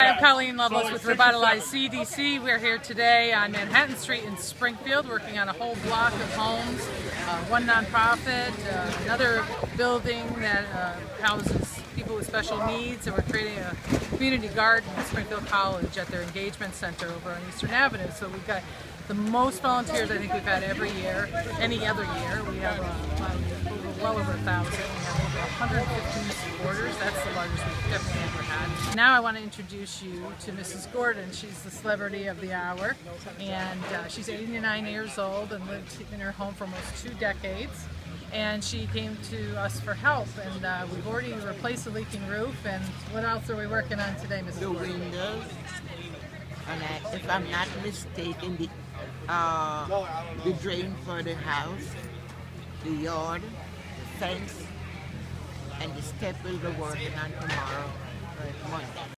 I'm Colleen Lovelace with Revitalize CDC. We're here today on Manhattan Street in Springfield working on a whole block of homes, one nonprofit, another building that houses people with special needs, and we're creating a community garden at Springfield College at their engagement center over on Eastern Avenue. So we've got the most volunteers I think we've had every year, any other year. We have well over 1,000. We have over 115 supporters. That's the largest we've definitely ever had. Now I want to introduce you to Mrs. Gordon. She's the celebrity of the hour, and she's 89 years old and lived in her home for almost 2 decades. And she came to us for help, and we've already replaced the leaking roof. And what else are we working on today, Mrs. Gordon? The windows, and if I'm not mistaken, the drain for the house, the yard, the fence, and the step we'll be working on tomorrow, Monday.